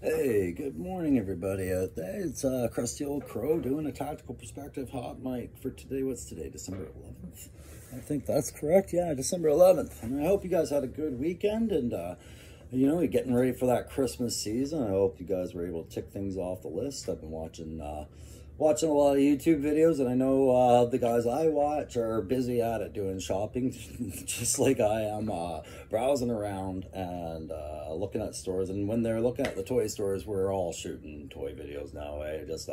Hey, good morning, everybody out there. It's Crusty Old Crow doing a tactical perspective hot mic for today. What's today? December 11th? I think that's correct. Yeah, December 11th. And I hope you guys had a good weekend and, you're getting ready for that Christmas season. I hope you guys were able to tick things off the list. I've been watching a lot of YouTube videos, and I know the guys I watch are busy at it doing shopping, just like I am, browsing around and looking at stores. And when they're looking at the toy stores, we're all shooting toy videos now. Just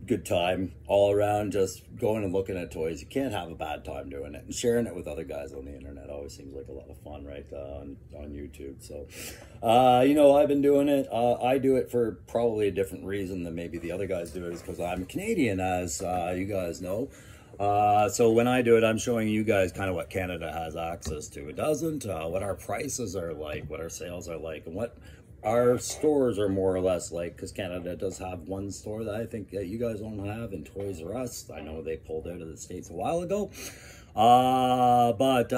good time all around, just going and looking at toys. You can't have a bad time doing it, and sharing it with other guys on the internet always seems like a lot of fun, right? On YouTube. So I've been doing it. I do it for probably a different reason than maybe the other guys do it, is because I'm Canadian, as you guys know. So when I do it, I'm showing you guys kind of what Canada has access to. It doesn't, what our prices are like, what our sales are like, and what our stores are more or less like, because Canada does have one store that I think that you guys don't have, in Toys R Us. I know they pulled out of the States a while ago. But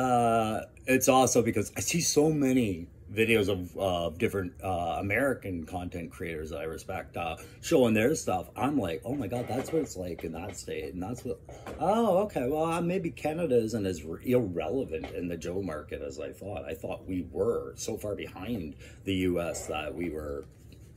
it's also because I see so many videos of different American content creators that I respect showing their stuff. I'm like, oh my god, that's what it's like in that state, and that's what. Oh, okay, well, maybe Canada isn't as irrelevant in the Joe market as I thought. I thought we were so far behind the US that we were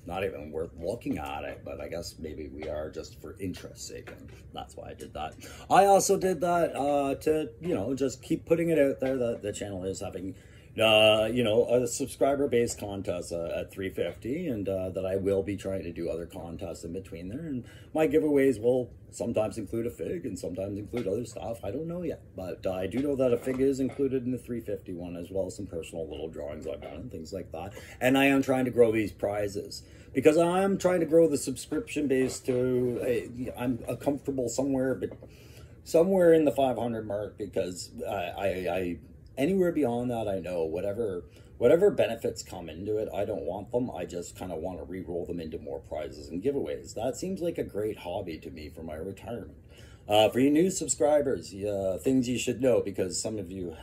not even worth looking at it, but I guess maybe we are, just for interest's sake, and that's why I did that. I also did that to just keep putting it out there that the channel is having a subscriber-based contest at 350, and that I will be trying to do other contests in between there, and my giveaways will sometimes include a fig and sometimes include other stuff. I don't know yet, but I do know that a fig is included in the 350 one, as well as some personal little drawings I've done and things like that. And I am trying to grow these prizes, because I'm trying to grow the subscription base to I'm a comfortable somewhere in the 500 mark, because I anywhere beyond that, I know whatever benefits come into it, I don't want them. I just kind of want to re-roll them into more prizes and giveaways. That seems like a great hobby to me for my retirement. For you new subscribers, things you should know, because some of you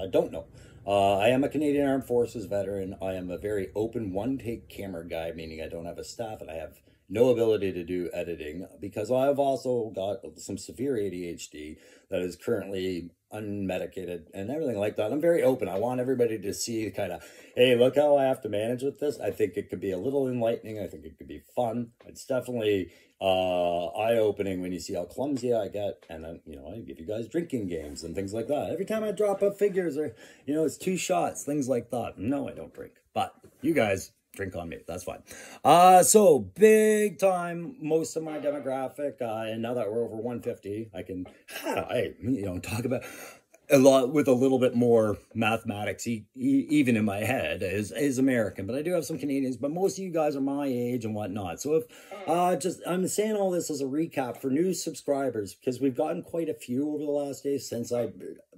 don't know. I am a Canadian Armed Forces veteran. I am a very open one-take camera guy, meaning I don't have a staff and I have no ability to do editing, because I've also got some severe ADHD that is currently unmedicated and everything like that. I'm very open. I want everybody to see kind of, hey, look how I have to manage with this. I think it could be a little enlightening. I think it could be fun. It's definitely eye-opening when you see how clumsy I get. And then, I give you guys drinking games and things like that. Every time I drop up figures, or, it's 2 shots, things like that. No, I don't drink. But you guys drink on me. That's fine. So big time, most of my demographic, and now that we're over 150, I can, talk about a lot with a little bit more mathematics, even in my head, is American. But I do have some Canadians, but most of you guys are my age and whatnot. So if I'm saying all this as a recap for new subscribers, because we've gotten quite a few over the last days since I've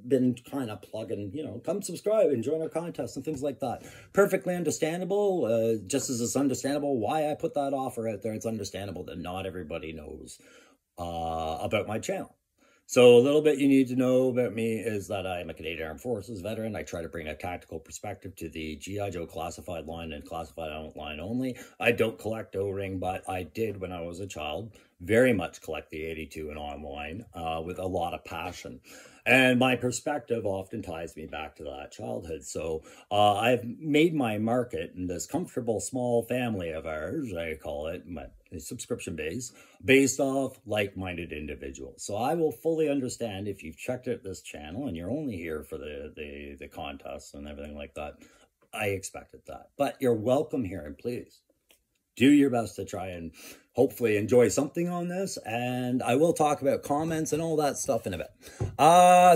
been kind of plugging, come subscribe and join our contests and things like that. Perfectly understandable. Just as it's understandable why I put that offer out there, it's understandable that not everybody knows about my channel. So a little bit you need to know about me is that I'm a Canadian Armed Forces veteran. I try to bring a tactical perspective to the G.I. Joe classified line and classified line only. I don't collect O-ring, but I did when I was a child very much collect the 82 and online with a lot of passion. And my perspective often ties me back to that childhood. So I've made my market in this comfortable small family of ours, I call it, my subscription base, based off like-minded individuals. So I will fully understand if you've checked out this channel and you're only here for the contests and everything like that. I expected that. But you're welcome here, and please do your best to try and hopefully enjoy something on this, and I will talk about comments and all that stuff in a bit.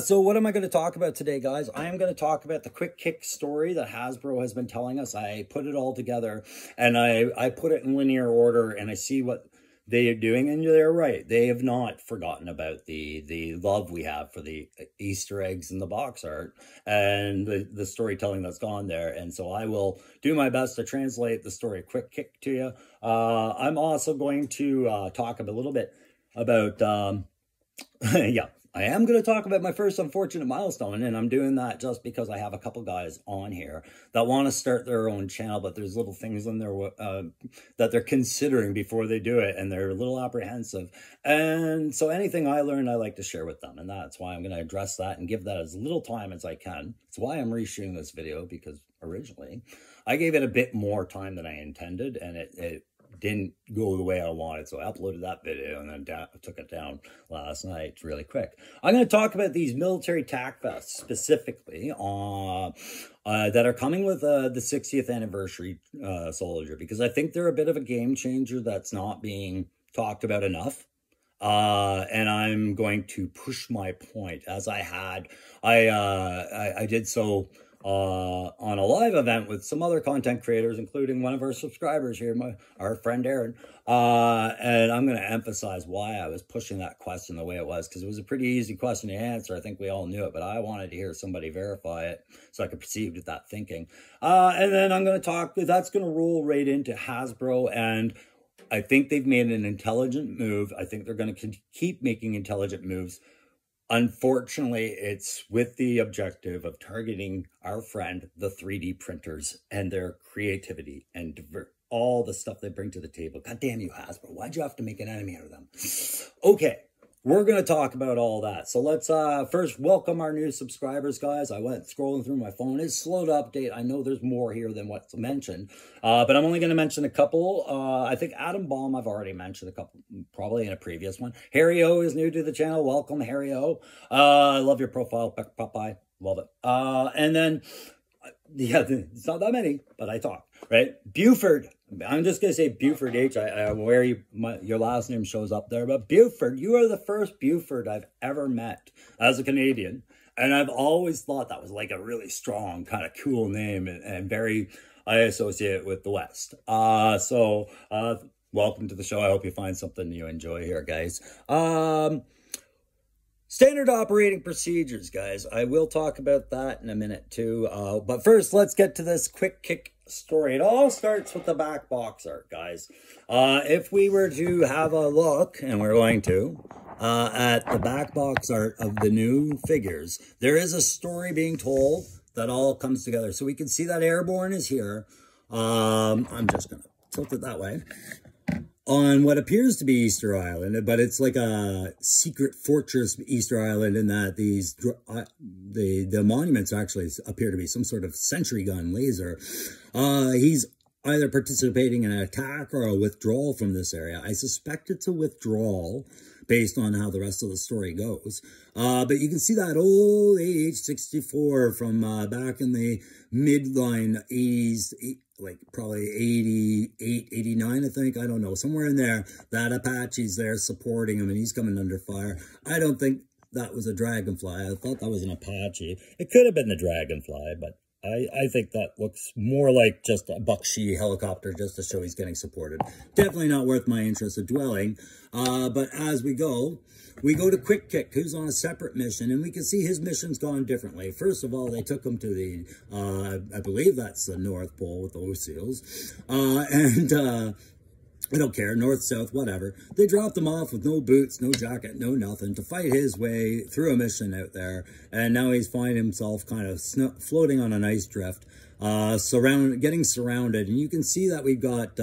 So what am I going to talk about today, guys? I am going to talk about the quick kick story that Hasbro has been telling us. I put it all together, and I put it in linear order, and I see what they are doing, and they're right. They have not forgotten about the love we have for the Easter eggs and the box art and the storytelling that's gone there. And so I will do my best to translate the story quick kick to you. I'm also going to talk a little bit about yeah, I am going to talk about my first unfortunate milestone, and I'm doing that just because I have a couple guys on here that want to start their own channel, but there's little things in there that they're considering before they do it, and they're a little apprehensive. And so anything I learn, I like to share with them, and that's why I'm going to address that and give that as little time as I can. It's why I'm reshooting this video, because originally I gave it a bit more time than I intended, and it didn't go the way I wanted, so I uploaded that video and then took it down last night really quick. I'm going to talk about these military tack vests specifically that are coming with the 60th anniversary soldier, because I think they're a bit of a game changer that's not being talked about enough. And I'm going to push my point, as I did so on a live event with some other content creators, including one of our subscribers here, our friend Aaron. And I'm going to emphasize why I was pushing that question the way it was, because it was a pretty easy question to answer. I think we all knew it, but I wanted to hear somebody verify it so I could proceed with that thinking. And then I'm going to talk, that's going to roll right into Hasbro, and I think they've made an intelligent move. I think they're going to keep making intelligent moves. Unfortunately, it's with the objective of targeting our friend, the 3D printers, and their creativity and all the stuff they bring to the table. God damn you, Hasbro. Why'd you have to make an enemy out of them? Okay, we're going to talk about all that. So let's first welcome our new subscribers, guys. I went scrolling through my phone. It's slow to update. I know there's more here than what's mentioned, but I'm only going to mention a couple. I think Adam Baum, I've already mentioned a couple, probably in a previous one. Harry O is new to the channel. Welcome, Harry O. I love your profile, Popeye. Love it. And then, yeah, it's not that many, but I talk, right? Buford. I'm just going to say Buford H. Where your last name shows up there. But Buford, you are the first Buford I've ever met as a Canadian. And I've always thought that was like a really strong, kind of cool name, and very, I associate it with the West. Welcome to the show. I hope you find something you enjoy here, guys. Standard operating procedures, guys. I will talk about that in a minute too. But first, let's get to this quick kick story. It all starts with the back box art, guys. If we were to have a look, and we're going to, at the back box art of the new figures, there is a story being told that all comes together. So we can see that Airborne is here. I'm just going to tilt it that way. On what appears to be Easter Island, but it's like a secret fortress Easter Island, in that these the monuments actually appear to be some sort of sentry gun laser. He's either participating in an attack or a withdrawal from this area. I suspect it's a withdrawal based on how the rest of the story goes. But you can see that old AH-64 from back in the midline 80s, like probably 88, 89, I think. I don't know. Somewhere in there, that Apache's there supporting him, and he's coming under fire. I don't think that was a Dragonfly. I thought that was an Apache. It could have been the Dragonfly, but I think that looks more like just a Bakshi helicopter just to show he's getting supported. Definitely not worth my interest of dwelling. But as we go to Quick Kick, who's on a separate mission, and we can see his mission's gone differently. First of all, they took him to the, I believe that's the North Pole with those seals. I don't care, north, south, whatever. They dropped him off with no boots, no jacket, no nothing, to fight his way through a mission out there. And now he's finding himself kind of floating on an ice drift, getting surrounded. And you can see that we've got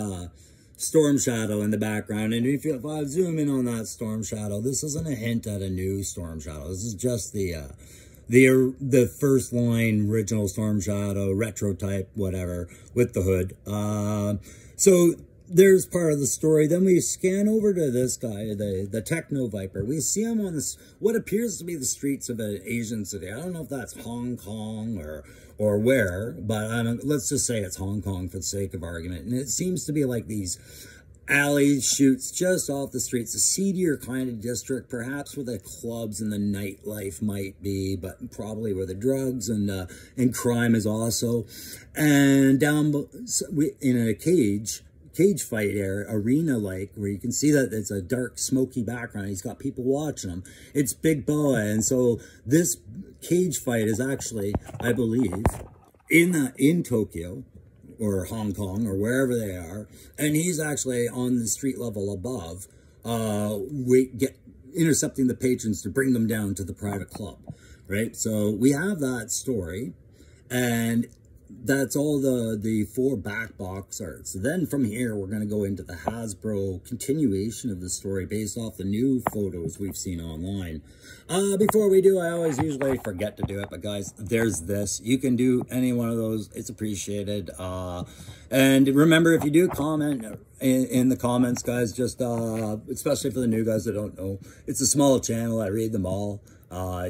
Storm Shadow in the background. And if I zoom in on that Storm Shadow, this isn't a hint at a new Storm Shadow. This is just the first line original Storm Shadow, retro type, whatever, with the hood. So there's part of the story. Then we scan over to this guy, the Techno Viper. We see him on this, what appears to be the streets of an Asian city. I don't know if that's Hong Kong or where, but let's just say it's Hong Kong for the sake of argument. And it seems to be like these alley shoots just off the streets, a seedier kind of district, perhaps where the clubs and the nightlife might be, but probably where the drugs and crime is also. And down in a cage fight arena, like, where you can see that it's a dark smoky background. He's got people watching him. It's Big Boa. And so this cage fight is actually, I believe, in Tokyo or Hong Kong or wherever they are, and he's actually on the street level above, intercepting the patrons to bring them down to the private club, right? So we have that story, and that's all the 4 back box art. So then from here, we're going to go into the Hasbro continuation of the story based off the new photos we've seen online. Before we do, I always usually forget to do it, but guys, there's this. You can do any one of those. It's appreciated. And remember, if you do comment in the comments, guys, just especially for the new guys that don't know, it's a small channel. I read them all.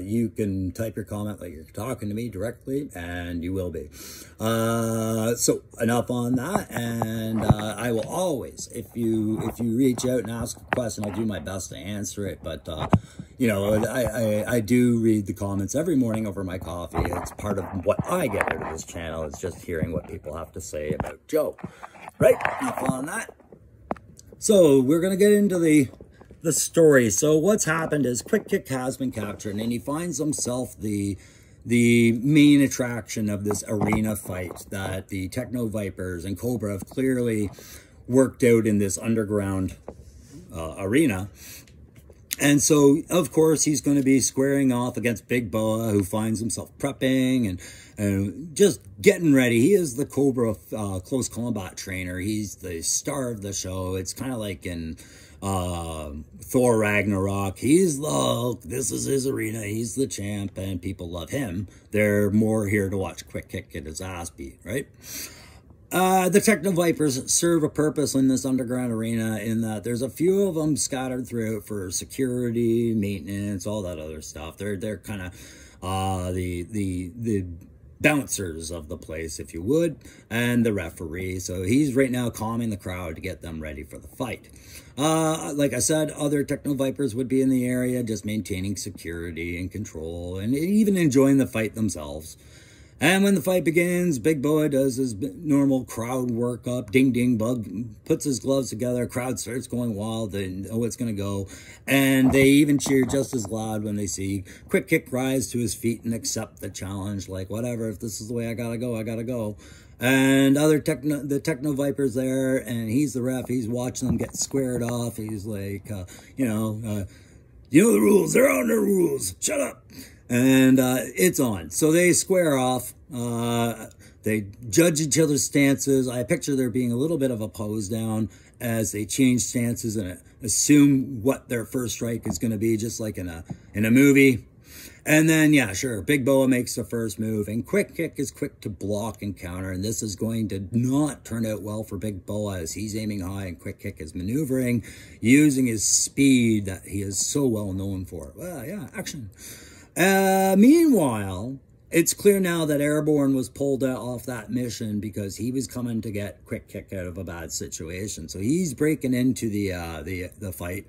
You can type your comment like you're talking to me directly, and you will be. So enough on that, and I will always, if you reach out and ask a question, I'll do my best to answer it. But you know, I do read the comments every morning over my coffee. It's part of what I get out of this channel, is just hearing what people have to say about Joe. Right? Enough on that. So we're gonna get into the story. So what's happened is Quick Kick has been captured, and he finds himself the main attraction of this arena fight that the Techno Vipers and Cobra have clearly worked out in this underground arena. And so, of course, he's going to be squaring off against Big Boa, who finds himself prepping and just getting ready. He is the Cobra close combat trainer. He's the star of the show. It's kind of like in Thor Ragnarok. He's this is his arena. He's the champ, and people love him. They're more here to watch Quick Kick get his ass beat, right? The Techno Vipers serve a purpose in this underground arena in that there's a few of them scattered throughout for security, maintenance, all that other stuff. They're kind of the bouncers of the place, if you would, and the referee. So he's right now calming the crowd to get them ready for the fight. Like I said, other Techno Vipers would be in the area just maintaining security and control and even enjoying the fight themselves. And when the fight begins, Big Boa does his normal crowd work up, ding ding bug, puts his gloves together, crowd starts going wild, they know it's going to go. And they even cheer just as loud when they see Quick Kick rise to his feet and accept the challenge, like, whatever, if this is the way I gotta go, I gotta go. And the Techno Vipers there, and he's the ref, he's watching them get squared off. He's like, you know the rules, they're on their rules, shut up. And it's on. So they square off. They judge each other's stances. I picture there being a little bit of a pose down as they change stances and assume what their first strike is going to be, just like in a movie. And then, yeah, sure, Big Boa makes the first move, and Quick Kick is quick to block and counter, and this is going to not turn out well for Big Boa as he's aiming high and Quick Kick is maneuvering, using his speed that he is so well known for. Well, yeah, action. Meanwhile, it's clear now that Airborne was pulled off that mission because he was coming to get Quick Kick out of a bad situation. So he's breaking into the fight,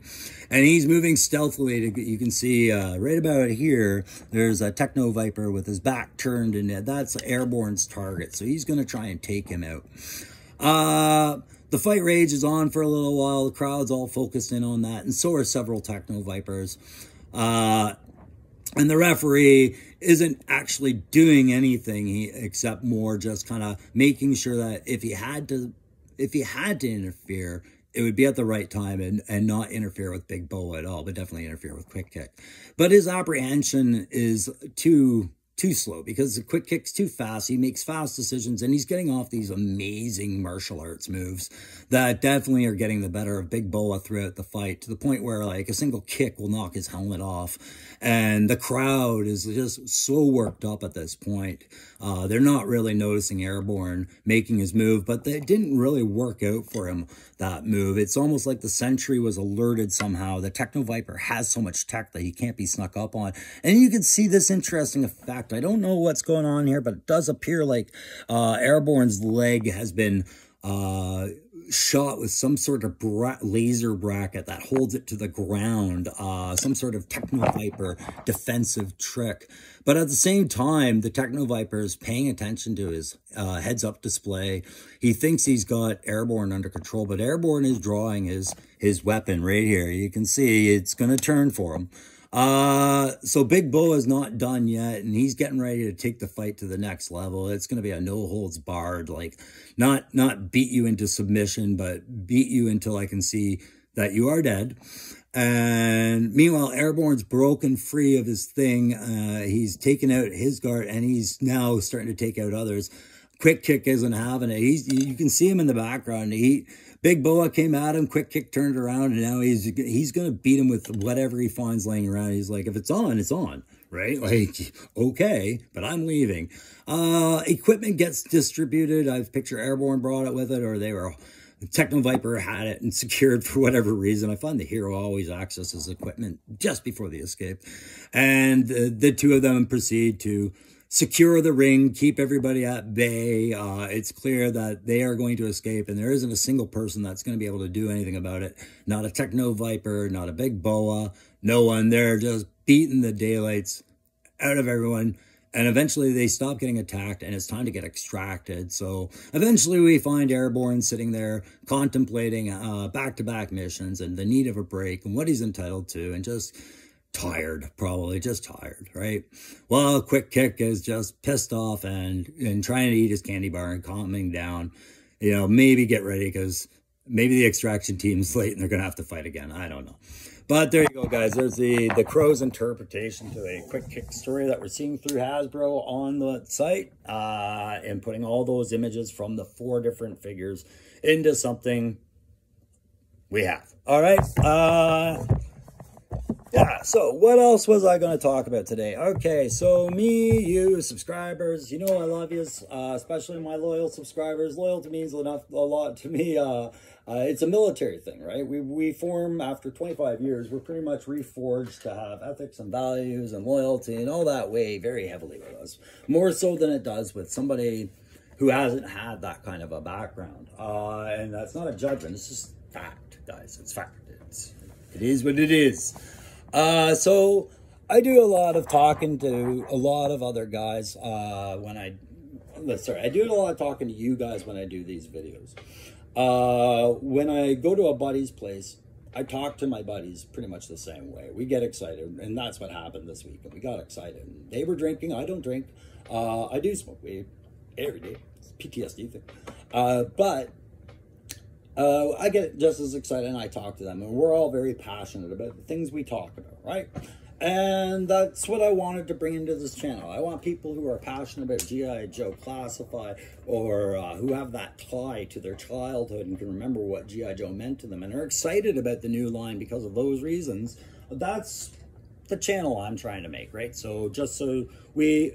and he's moving stealthily. You can see right about here, there's a Techno Viper with his back turned, and that's Airborne's target. So he's going to try and take him out. The fight rages on for a little while. The crowd's all focused in on that, and so are several Techno Vipers. And the referee isn't actually doing anything except more just kind of making sure that if he had to interfere, it would be at the right time and not interfere with Big Boa at all, but definitely interfere with Quick Kick. But his apprehension is too slow because the Quick Kick's too fast. He makes fast decisions, and he's getting off these amazing martial arts moves that definitely are getting the better of Big Boa throughout the fight, to the point where like a single kick will knock his helmet off. And the crowd is just so worked up at this point. They're not really noticing Airborne making his move, but they didn't really work out for him, that move. It's almost like the Sentry was alerted somehow. The Techno Viper has so much tech that he can't be snuck up on. And you can see this interesting effect. I don't know what's going on here, but it does appear like Airborne's leg has been shot with some sort of laser bracket that holds it to the ground, some sort of Techno Viper defensive trick. But at the same time, the Techno Viper is paying attention to his heads-up display. He thinks he's got Airborne under control, but Airborne is drawing his weapon right here. You can see it's going to turn for him. So Big Boa is not done yet, and he's getting ready to take the fight to the next level. It's going to be a no holds barred, like not beat you into submission, but beat you until I can see that you are dead. And meanwhile, Airborne's broken free of his thing. He's taken out his guard, and he's now starting to take out others. Quick Kick isn't having it. You can see him in the background. Big Boa came at him. Quick Kick turned around, and now he's going to beat him with whatever he finds laying around. He's like, if it's on, it's on, right? Like, okay, but I'm leaving. Equipment gets distributed. I've picture Airborne brought it with it, or they were... Techno Viper had it and secured for whatever reason. I find the hero always accesses equipment just before the escape. And the two of them proceed to secure the ring, keep everybody at bay. It's clear that they are going to escape, and there isn't a single person that's going to be able to do anything about it. Not a Techno Viper, not a Big Boa, no one. They're just beating the daylights out of everyone. And eventually they stop getting attacked, and it's time to get extracted. So eventually we find Airborne sitting there contemplating back-to-back missions and the need of a break and what he's entitled to, and just tired, probably just tired, right? Well, Quick Kick is just pissed off and trying to eat his candy bar and calming down. You know, maybe get ready because maybe the extraction team's late and they're going to have to fight again. I don't know. But there you go, guys. There's the Crow's interpretation to a Quick Kick story that we're seeing through Hasbro on the site, and putting all those images from the 4 different figures into something we have. All right. Yeah, so what else was I going to talk about today? Okay, so me, you, subscribers, you know I love you, especially my loyal subscribers. Loyalty means a lot to me. It's a military thing, right? We form, after 25 years, we're pretty much reforged to have ethics and values and loyalty and all that weigh very heavily with us. More so than it does with somebody who hasn't had that kind of a background. And that's not a judgment, it's just fact, guys. It's fact. It is what it is. So I do a lot of talking to a lot of other guys I do a lot of talking to you guys when I do these videos. When I go to a buddy's place, I talk to my buddies pretty much the same way. We get excited, and that's what happened this week. We got excited. They were drinking. I don't drink. I do smoke weed every day. It's a PTSD thing. But I get just as excited, and I talk to them, and we're all very passionate about the things we talk about, right? And that's what I wanted to bring into this channel. I want people who are passionate about G.I. Joe Classified, or who have that tie to their childhood and can remember what G.I. Joe meant to them and are excited about the new line because of those reasons. That's the channel I'm trying to make, right? So just so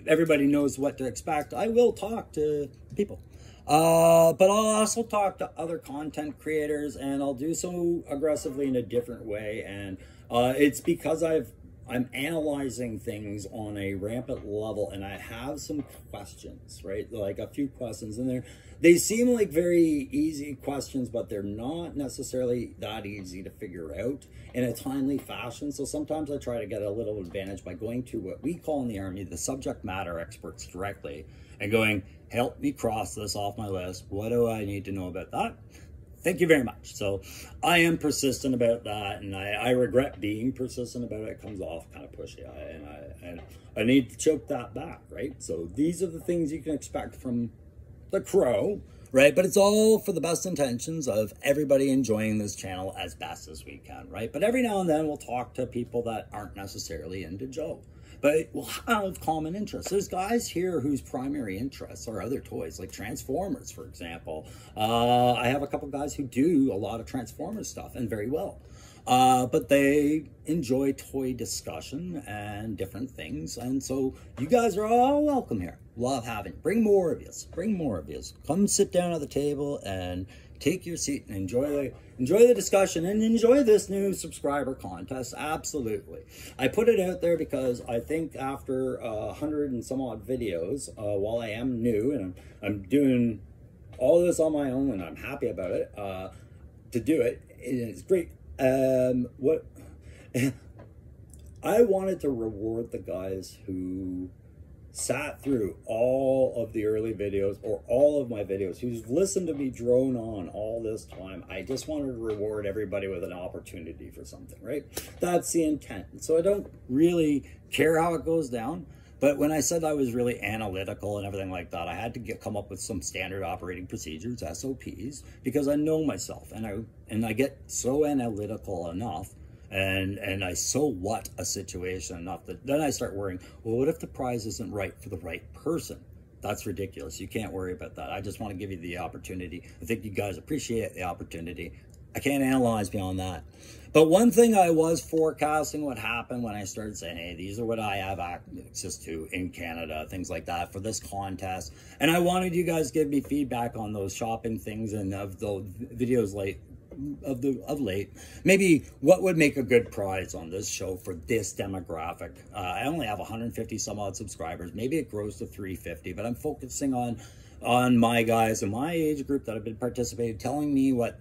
everybody knows what to expect, I will talk to people. But I'll also talk to other content creators, and I'll do so aggressively in a different way. And it's because I'm analyzing things on a rampant level, and I have some questions, right? Like a few questions in there. They seem like very easy questions, but they're not necessarily that easy to figure out in a timely fashion. So sometimes I try to get a little advantage by going to what we call in the Army the subject matter experts directly and going, help me cross this off my list. What do I need to know about that? Thank you very much. So I am persistent about that, and I regret being persistent about it. It comes off kind of pushy, and I need to choke that back, right? So these are the things you can expect from the Crow, right? But it's all for the best intentions of everybody enjoying this channel as best as we can, right? But every now and then we'll talk to people that aren't necessarily into Joe, but we'll have common interests. There's guys here whose primary interests are other toys, like Transformers, for example. I have a couple guys who do a lot of Transformers stuff, and very well. But they enjoy toy discussion and different things. And so you guys are all welcome here. Love having you. Bring more of yous. Bring more of yous. Come sit down at the table and take your seat and enjoy the discussion and enjoy this new subscriber contest. Absolutely. I put it out there because I think after 100 and some odd videos, while I am new and I'm doing all this on my own and I'm happy about it, to do it, it's great. I wanted to reward the guys who sat through all of the early videos or all of my videos, who's listened to me drone on all this time. I just wanted to reward everybody with an opportunity for something, right? That's the intent. So I don't really care how it goes down. But when I said I was really analytical and everything like that, I had to come up with some standard operating procedures, SOPs, because I know myself, and I get so analytical enough and I so what a situation enough that then I start worrying, well, what if the prize isn't right for the right person? That's ridiculous. You can't worry about that. I just want to give you the opportunity. I think you guys appreciate the opportunity. I can't analyze beyond that. But one thing I was forecasting what happened when I started saying, hey, these are what I have access to in Canada, things like that for this contest. And I wanted you guys to give me feedback on those shopping things and of the videos of late. Maybe what would make a good prize on this show for this demographic. I only have 150 some odd subscribers. Maybe it grows to 350, but I'm focusing on my guys in my age group that have been participating, telling me what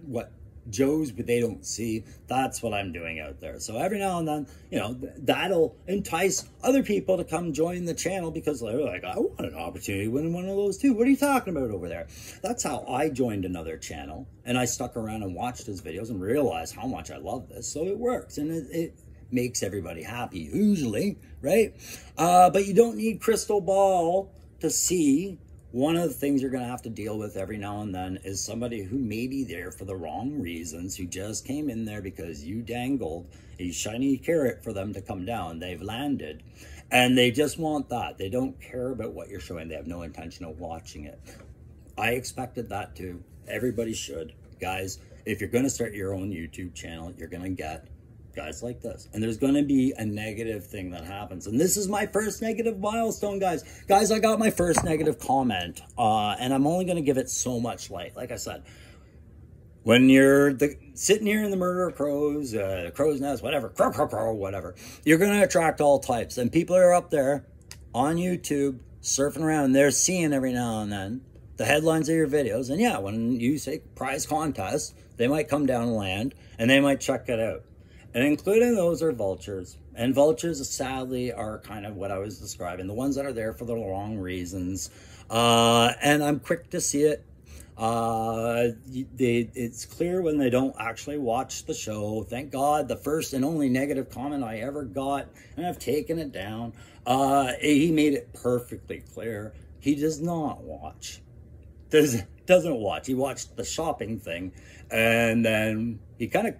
Joes, but they don't see. That's what I'm doing out there. So every now and then, you know, that'll entice other people to come join the channel because they're like, I want an opportunity to win one of those too. What are you talking about over there? That's how I joined another channel, and I stuck around and watched his videos and realized how much I love this. So it works, and it makes everybody happy usually, right? But you don't need crystal ball to see. One of the things you're going to have to deal with every now and then is somebody who may be there for the wrong reasons, who just came in there because you dangled a shiny carrot for them to come down. They've landed, and they just want that. They don't care about what you're showing. They have no intention of watching it. I expected that too. Everybody should. Guys, if you're going to start your own YouTube channel, you're going to get guys like this, and there's going to be a negative thing that happens, and this is my first negative milestone, guys. I got my first negative comment, and I'm only going to give it so much light. Like I said, when you're sitting here in the murder of crows, crow's nest, whatever, crow, whatever, you're going to attract all types, and people are up there on YouTube surfing around, and they're seeing every now and then the headlines of your videos, and yeah, when you say prize contest, they might come down and land, and they might check it out. And including those are vultures. And vultures, sadly, are kind of what I was describing. The ones that are there for the wrong reasons. And I'm quick to see it. It's clear when they don't actually watch the show. Thank God, the first and only negative comment I ever got, and I've taken it down, he made it perfectly clear. He does not watch. Doesn't watch. He watched the shopping thing, and then he kind of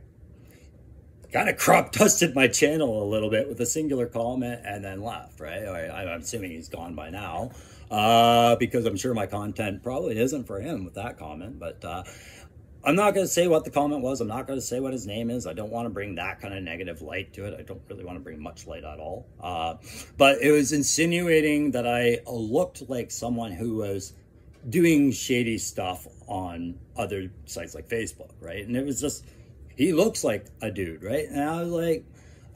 crop dusted my channel a little bit with a singular comment and then left, right? I'm assuming he's gone by now, because I'm sure my content probably isn't for him with that comment, but I'm not going to say what the comment was. I'm not going to say what his name is. I don't want to bring that kind of negative light to it. I don't really want to bring much light at all. But it was insinuating that I looked like someone who was doing shady stuff on other sites like Facebook, right? And it was just, he looks like a dude, right? And I was like,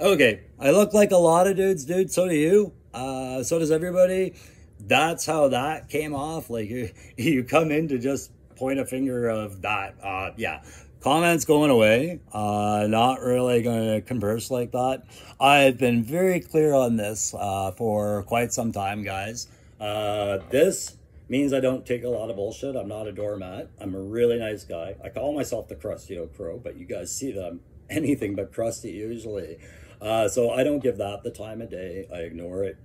okay, I look like a lot of dudes, dude. So do you. So does everybody. That's how that came off. Like, you come in to just point a finger of that. Yeah, comments going away. Not really going to converse like that. I've been very clear on this for quite some time, guys. This means I don't take a lot of bullshit. I'm not a doormat. I'm a really nice guy. I call myself the crusty old crow, but you guys see that I'm anything but crusty usually. So I don't give that the time of day. I ignore it.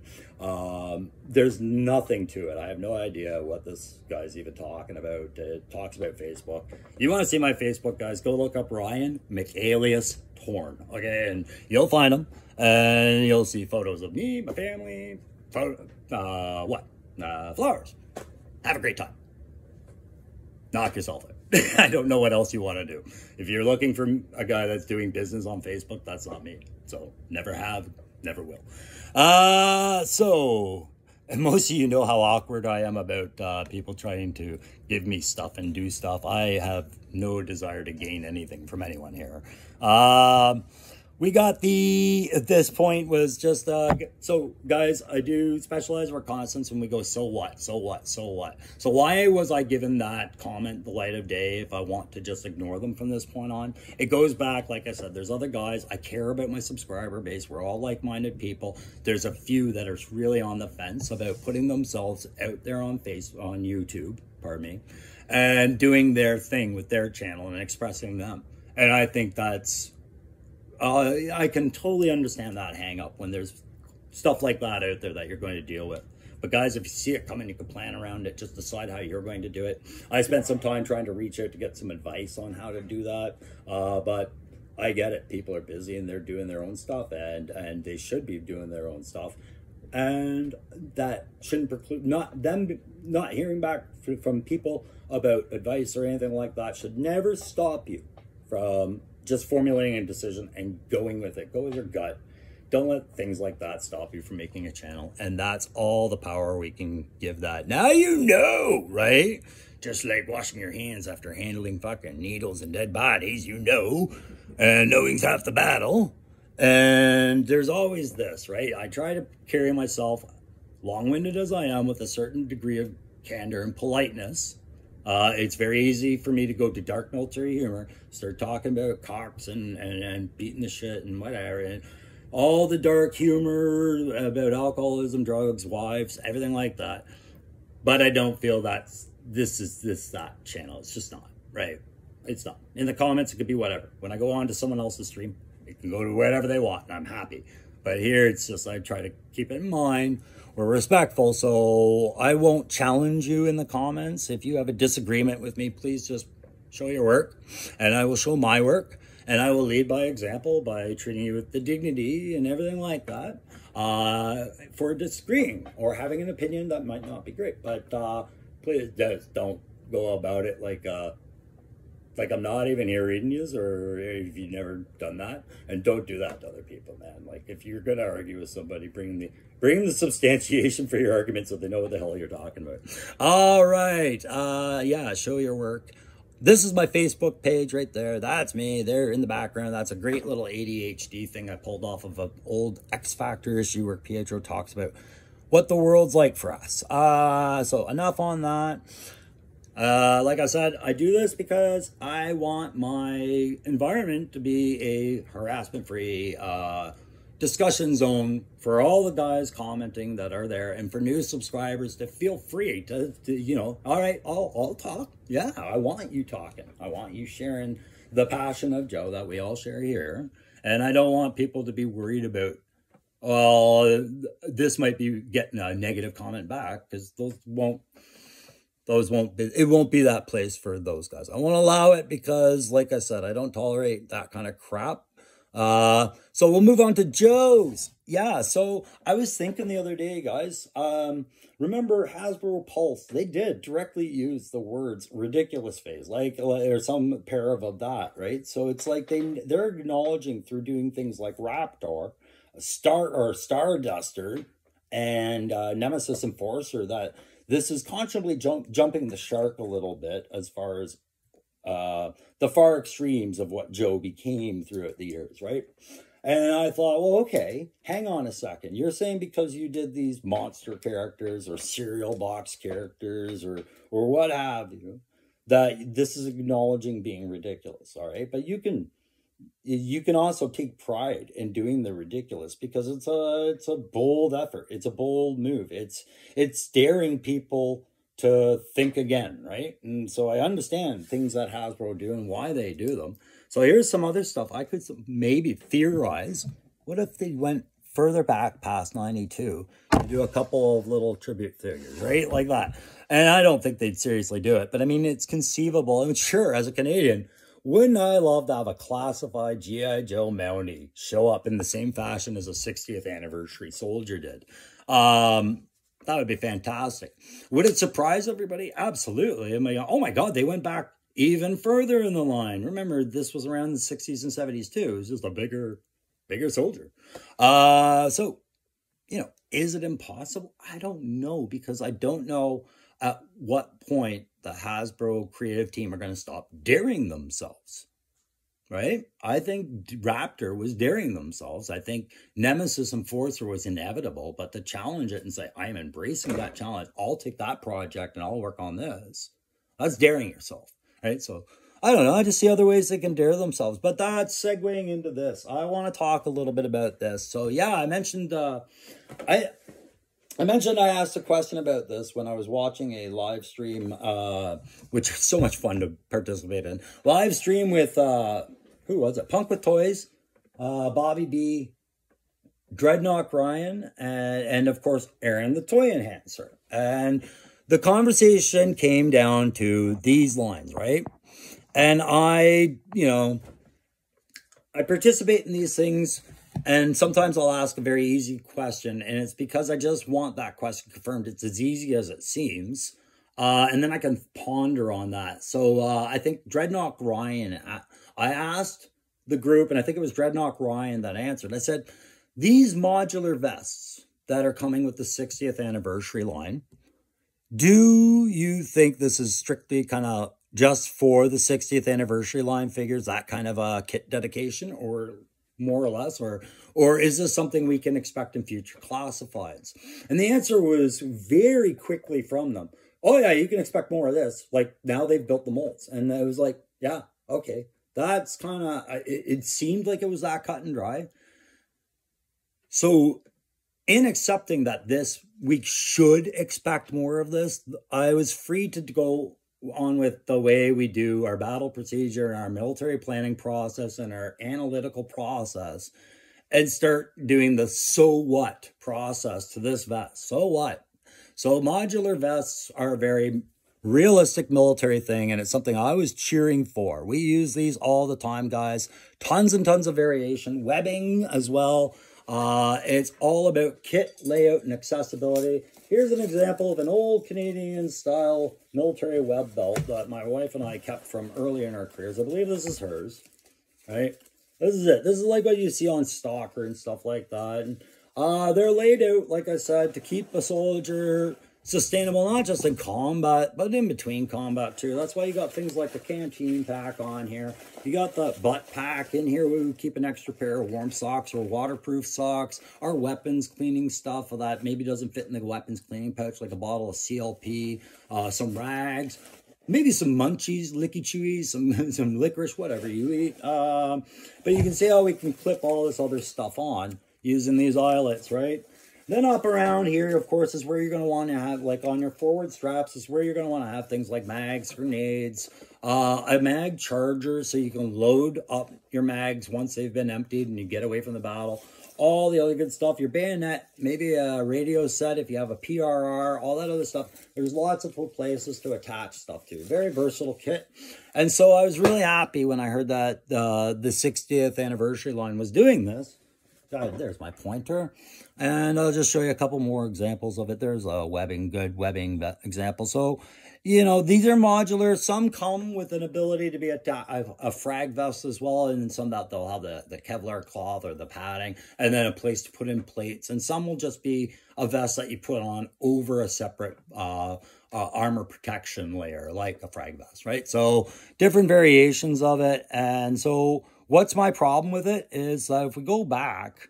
There's nothing to it. I have no idea what this guy's even talking about. It talks about Facebook. You want to see my Facebook, guys, go look up Ryan McAlias Torn, okay? And you'll find him, and you'll see photos of me, my family, flowers. Have a great time. Knock yourself out. I don't know what else you want to do. If you're looking for a guy that's doing business on Facebook, that's not me. So never have, never will. So most of you know how awkward I am about people trying to give me stuff and do stuff. I have no desire to gain anything from anyone here. We got at this point was just, so guys, I do specialize reconnaissance when we go, so what? So why was I given that comment the light of day if I want to just ignore them from this point on? It goes back, like I said, there's other guys. I care about my subscriber base. We're all like-minded people. There's a few that are really on the fence about putting themselves out there on YouTube, pardon me, and doing their thing with their channel and expressing them. And I think that's, I can totally understand that hang up when there's stuff like that out there that you're going to deal with. But guys, if you see it coming, you can plan around it. Just decide how you're going to do it. I spent some time trying to reach out to get some advice on how to do that. But I get it. People are busy and they're doing their own stuff, and they should be doing their own stuff. And that shouldn't preclude not hearing back from people about advice or anything like that should never stop you from just formulating a decision and going with it. Go with your gut. Don't let things like that stop you from making a channel. And that's all the power we can give that. Now you know, right? Just like washing your hands after handling fucking needles and dead bodies, you know. And knowing's half the battle. And there's always this, right? I try to carry myself, long-winded as I am, with a certain degree of candor and politeness. It's very easy for me to go to dark military humor, start talking about cocks and beating the shit and whatever, and all the dark humor about alcoholism, drugs, wives, everything like that. But I don't feel that that channel. It's just not, right? It's not. In the comments, it could be whatever. When I go on to someone else's stream, it can go to wherever they want, and I'm happy. But here, it's just, I try to keep it in mind. We're respectful, so I won't challenge you in the comments. If you have a disagreement with me, please just show your work, and I will show my work. And I will lead by example by treating you with the dignity and everything like that for disagreeing or having an opinion that might not be great. But please just don't go about it like I'm not even here reading yous, or if you've never done that. And don't do that to other people, man. Like, if you're going to argue with somebody, bring the substantiation for your argument so they know what the hell you're talking about. All right. Yeah, show your work. This is my Facebook page right there. That's me there in the background. That's a great little ADHD thing I pulled off of an old X Factor issue where Pietro talks about what the world's like for us. So enough on that. Like I said, I do this because I want my environment to be a harassment-free discussion zone for all the guys commenting that are there, and for new subscribers to feel free to you know, all right, I'll talk. Yeah, I want you talking. I want you sharing the passion of Joe that we all share here. And I don't want people to be worried about, well, this might be getting a negative comment back, because it won't be that place for those guys. I won't allow it because, like I said, I don't tolerate that kind of crap. So we'll move on to Joe's. Yeah, so I was thinking the other day, guys, remember Hasbro Pulse? They did directly use the words ridiculous phase, like, or some pair of that, right? So it's like they're acknowledging through doing things like Raptor, Starduster, and Nemesis Enforcer that this is constantly jumping the shark a little bit as far as the far extremes of what Joe became throughout the years, right? And I thought, well, okay, hang on a second. You're saying because you did these monster characters or cereal box characters or what have you, that this is acknowledging being ridiculous, all right? But you can also take pride in doing the ridiculous because it's a bold effort. It's a bold move. It's daring people to think again, right? And so I understand things that Hasbro do and why they do them. So here's some other stuff I could maybe theorize. What if they went further back past 92 to do a couple of little tribute figures, right? Like that. And I don't think they'd seriously do it, but I mean, it's conceivable. And sure, as a Canadian, wouldn't I love to have a classified G.I. Joe Mountie show up in the same fashion as a 60th anniversary soldier did? That would be fantastic. Would it surprise everybody? Absolutely. I mean, oh my God, they went back even further in the line. Remember, this was around the 60s and 70s too. It was just a bigger soldier. So, you know, is it impossible? I don't know, because I don't know at what point the Hasbro creative team are going to stop daring themselves. Right? I think Raptor was daring themselves. I think Nemesis Enforcer was inevitable, but to challenge it and say, I am embracing that challenge, I'll take that project and I'll work on this. That's daring yourself, right? So I don't know. I just see other ways they can dare themselves, but that's segueing into this. I want to talk a little bit about this. So yeah, I mentioned, I asked a question about this when I was watching a live stream, which is so much fun to participate in. Live stream with, who was it? Punk with Toys, Bobby B, Dreadnought Ryan, and of course, Aaron the Toy Enhancer. And the conversation came down to these lines, right? And I I participate in these things, and sometimes I'll ask a very easy question, and it's because I just want that question confirmed. It's as easy as it seems, and then I can ponder on that. So I think Dreadnought Ryan, I asked the group, and I think it was Dreadnought Ryan that answered. I said, these modular vests that are coming with the 60th anniversary line, do you think this is strictly kind of just for the 60th anniversary line figures, that kind of a kit dedication, or more or less, or is this something we can expect in future classifieds? And the answer was very quickly from them, oh yeah, you can expect more of this. Like, now they've built the molds. And I was like, yeah, okay. That's kind of, it seemed like it was that cut and dry. So in accepting that we should expect more of this, I was free to go on with the way we do our battle procedure, our military planning process, and our analytical process, and start doing the so what process to this vest. So what? So modular vests are a very realistic military thing, and it's something I was cheering for. We use these all the time, guys. Tons and tons of variation, webbing as well. It's all about kit layout and accessibility. Here's an example of an old Canadian style military web belt that my wife and I kept from early in our careers. I believe this is hers, right? This is it. This is like what you see on Stalker and stuff like that. And they're laid out, like I said, to keep a soldier sustainable, not just in combat, but in between combat too. That's why you got things like the canteen pack on here. You got the butt pack in here. We would keep an extra pair of warm socks or waterproof socks. Our weapons cleaning stuff that maybe doesn't fit in the weapons cleaning pouch, like a bottle of CLP, some rags, maybe some munchies, licky chewies, some licorice, whatever you eat. But you can see how we can clip all this other stuff on using these eyelets, right? Then up around here, of course, is where you're going to want to have, like on your forward straps, is where you're going to want to have things like mags, grenades, a mag charger so you can load up your mags once they've been emptied and you get away from the battle. All the other good stuff, your bayonet, maybe a radio set if you have a PRR, all that other stuff. There's lots of places to attach stuff to. Very versatile kit. And so I was really happy when I heard that the 60th anniversary line was doing this. There's my pointer. And I'll just show you a couple more examples of it. There's a good webbing example. So, you know, these are modular. Some come with an ability to be a frag vest as well. And some that they'll have the Kevlar cloth or the padding, and then a place to put in plates. And some will just be a vest that you put on over a separate armor protection layer, like a frag vest, right? So different variations of it. And so what's my problem with it is if we go back,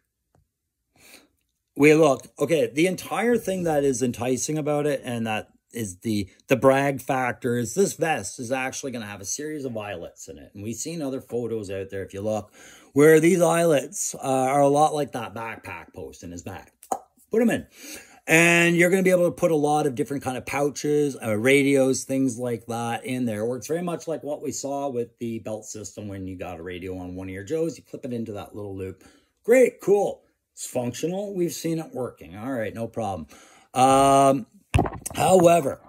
we look, okay, the entire thing that is enticing about it, and that is the brag factor, is this vest is actually going to have a series of eyelets in it. And we've seen other photos out there, if you look, where these eyelets are a lot like that backpack post in his back. Put them in. And you're going to be able to put a lot of different kind of pouches, radios, things like that in there. It works very much like what we saw with the belt system when you got a radio on one of your Joes. You clip it into that little loop. Great, cool. It's functional. We've seen it working. All right, no problem. However,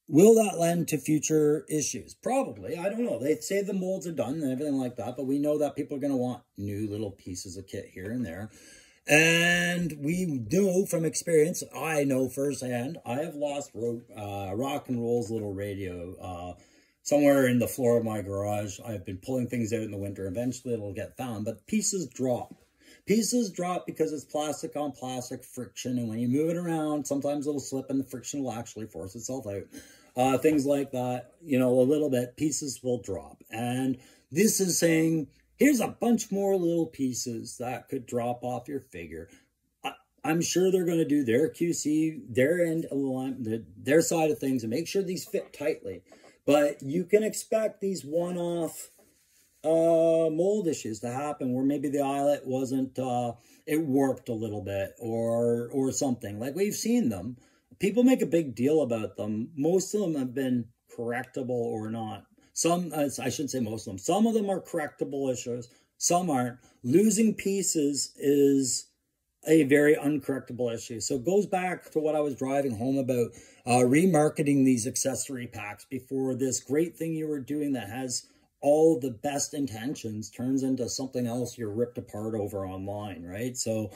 will that lend to future issues? Probably. I don't know. They say the molds are done and everything like that, but we know that people are going to want new little pieces of kit here and there. And we know from experience, I know firsthand, I have lost rock and roll's little radio somewhere in the floor of my garage. I've been pulling things out in the winter. Eventually it'll get found, but pieces drop. Pieces drop because it's plastic on plastic friction, and when you move it around, sometimes it'll slip and the friction will actually force itself out. Things like that, you know, a little bit, pieces will drop. And this is saying, here's a bunch more little pieces that could drop off your figure. I'm sure they're going to do their QC, their end of the line, their side of things, and make sure these fit tightly. But you can expect these one-off mold issues to happen where maybe the eyelet wasn't, it warped a little bit or something. Like, we've seen them. People make a big deal about them. Most of them have been correctable or not. Some, I shouldn't say most of them. Some of them are correctable issues. Some aren't. Losing pieces is a very uncorrectable issue. So it goes back to what I was driving home about remarketing these accessory packs before this great thing you were doing that has all the best intentions turns into something else you're ripped apart over online, right? So,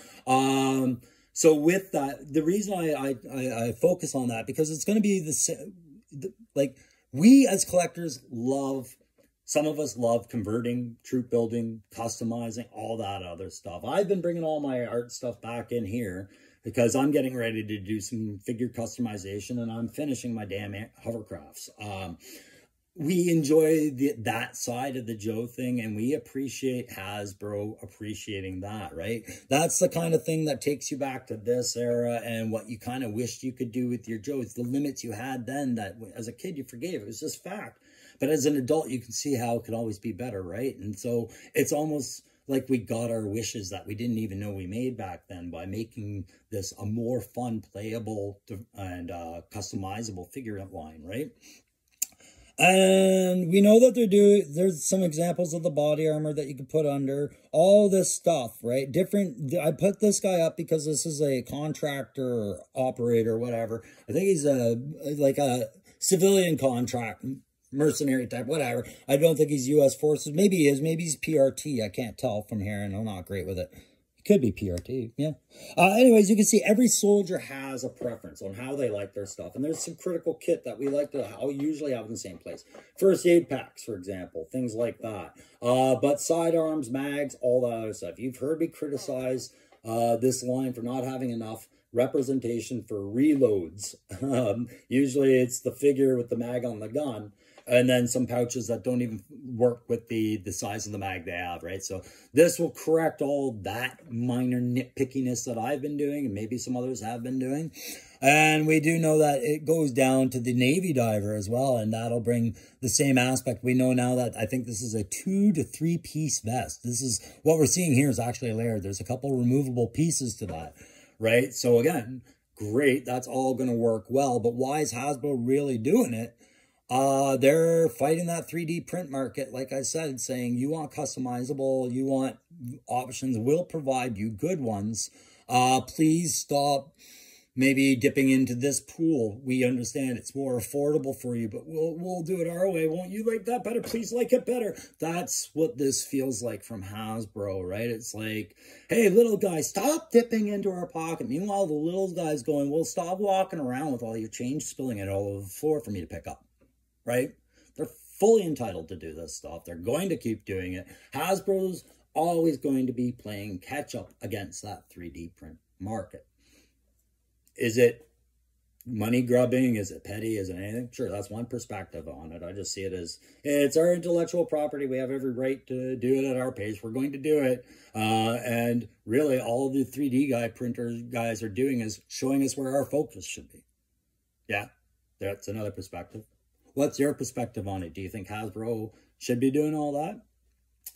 so with that, the reason I focus on that, because it's going to be like, we as collectors love, some of us love converting, troop building, customizing, all that other stuff. I've been bringing all my art stuff back in here because I'm getting ready to do some figure customization, and I'm finishing my damn hovercrafts. We enjoy that side of the Joe thing, and we appreciate Hasbro appreciating that, right? That's the kind of thing that takes you back to this era and what you kind of wished you could do with your Joe. It's the limits you had then that as a kid you forgave. It was just fact. But as an adult, you can see how it could always be better, right? And so it's almost like we got our wishes that we didn't even know we made back then by making this a more fun, playable, and customizable figure line, right? And we know that there's some examples of the body armor that you can put under all this stuff, right? I put this guy up because this is a contractor or operator or whatever. I think he's like a civilian contract, mercenary type, whatever. I don't think he's U.S. Forces. Maybe he is. Maybe he's PRT. I can't tell from here, and I'm not great with it. Could be PRT, yeah. Anyways, you can see every soldier has a preference on how they like their stuff. And there's some critical kit that we like to usually have in the same place. First aid packs, for example, things like that. But sidearms, mags, all that other stuff. You've heard me criticize this line for not having enough representation for reloads. Usually it's the figure with the mag on the gun, and then some pouches that don't even work with the size of the mag they have, right? So this will correct all that minor nitpickiness that I've been doing, and maybe some others have been doing. And we do know that it goes down to the Navy diver as well, and that'll bring the same aspect. We know now that I think this is a 2 to 3 piece vest. This is what we're seeing here is actually a layer. There's a couple removable pieces to that, right? So again, great. That's all going to work well. But why is Hasbro really doing it? They're fighting that 3D print market, like I said, saying you want customizable, you want options, we'll provide you good ones. Please stop maybe dipping into this pool. We understand it's more affordable for you, but we'll do it our way. Won't you like that better? Please like it better. That's what this feels like from Hasbro, right? It's like, hey, little guy, stop dipping into our pocket. Meanwhile, the little guy's going, well, stop walking around with all your change spilling it all over the floor for me to pick up. Right? They're fully entitled to do this stuff. They're going to keep doing it. Hasbro's always going to be playing catch up against that 3D print market. Is it money grubbing? Is it petty? Is it anything? Sure, that's one perspective on it. I just see it as, it's our intellectual property. We have every right to do it at our pace. We're going to do it. And really all the 3D printers guys are doing is showing us where our focus should be. Yeah, that's another perspective. What's your perspective on it? Do you think Hasbro should be doing all that?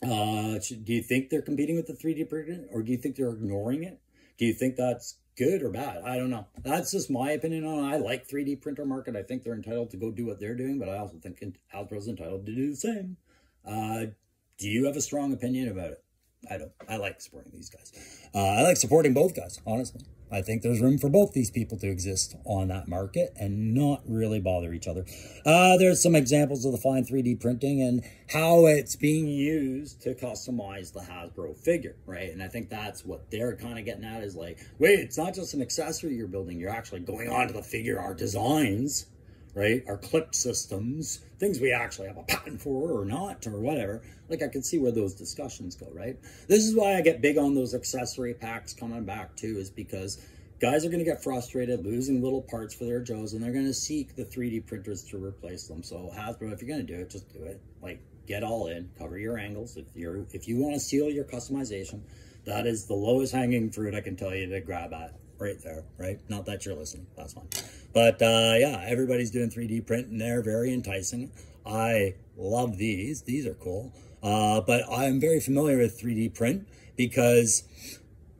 Do you think they're competing with the 3D printer, or do you think they're ignoring it? Do you think that's good or bad? I don't know. That's just my opinion on it. I like 3D printer market. I think they're entitled to go do what they're doing, but I also think Hasbro's entitled to do the same. Do you have a strong opinion about it? I don't. I like supporting these guys. I like supporting both guys, honestly. I think there's room for both these people to exist on that market and not really bother each other. There's some examples of the fine 3D printing and how it's being used to customize the Hasbro figure, right? And I think that's what they're kind of getting at is like, wait, it's not just an accessory you're building. You're actually going onto the figure, our designs, right? Our clip systems, things we actually have a patent for or not or whatever. Like I can see where those discussions go, right? This is why I get big on those accessory packs coming back too, is because guys are going to get frustrated losing little parts for their Joes, and they're going to seek the 3D printers to replace them. So Hasbro, if you're going to do it, just do it. Like, get all in, cover your angles. If you want to seal your customization, that is the lowest hanging fruit I can tell you to grab at right there, right? Not that you're listening, that's fine. But yeah, everybody's doing 3D print and they're very enticing. I love these. These are cool. But I'm very familiar with 3D print because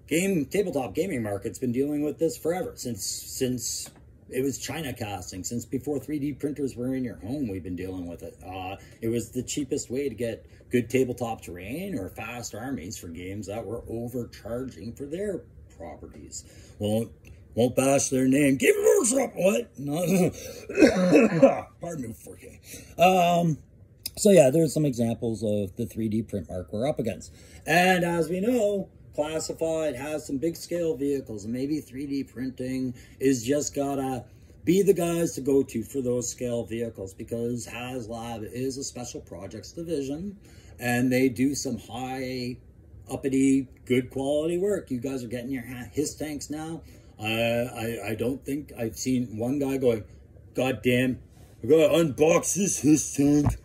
tabletop gaming market's been dealing with this forever, since it was China casting, since before 3D printers were in your home. We've been dealing with it. It was the cheapest way to get good tabletop terrain or fast armies for games that were overcharging for their properties. Won't bash their name. Game Workshop, what? No. Pardon me, 4K. So yeah, there's some examples of the 3D print mark we're up against. And as we know, Classified has some big scale vehicles, and maybe 3D printing is just gotta be the guys to go to for those scale vehicles, because HasLab is a special projects division and they do some high uppity good quality work. You guys are getting your his tanks now. I don't think I've seen one guy going, God damn, I gotta unbox this his tank.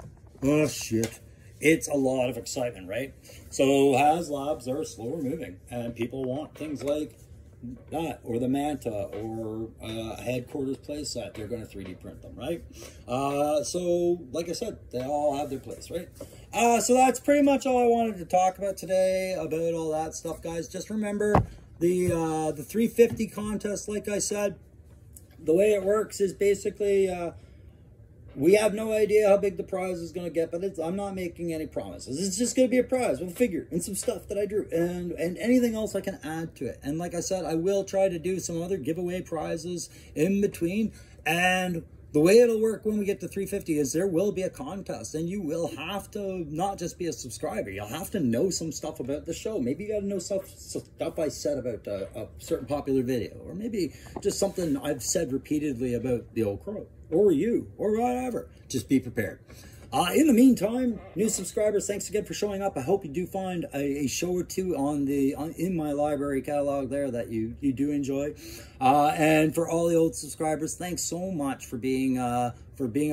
Oh shit. It's a lot of excitement, right? So HasLabs are slower moving, and people want things like that, or the Manta, or a headquarters playset. They're going to 3D print them, right? So like I said, they all have their place, right? So that's pretty much all I wanted to talk about today, about all that stuff, guys. Just remember the 350 contest. Like I said, the way it works is basically we have no idea how big the prize is going to get, but I'm not making any promises. It's just going to be a prize with a figure and some stuff that I drew, and anything else I can add to it. And like I said, I will try to do some other giveaway prizes in between. And the way it'll work when we get to 350 is there will be a contest, and you will have to not just be a subscriber. You'll have to know some stuff about the show. Maybe you got to know stuff I said about a certain popular video, or maybe just something I've said repeatedly about the old crow, or you, or whatever. Just be prepared. In the meantime, new subscribers, thanks again for showing up. I hope you do find a show or two in my library catalog there that you do enjoy. And for all the old subscribers, thanks so much for being a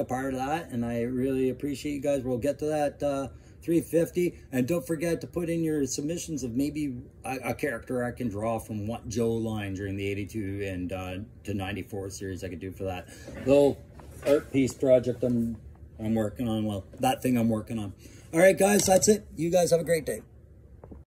part of that, and I really appreciate you guys. We'll get to that 350, and don't forget to put in your submissions of maybe a character I can draw from what Joe line during the 82 and to 94 series I could do for that little art piece project I'm working on. Well, that thing I'm working on. All right, guys, that's it. You guys have a great day.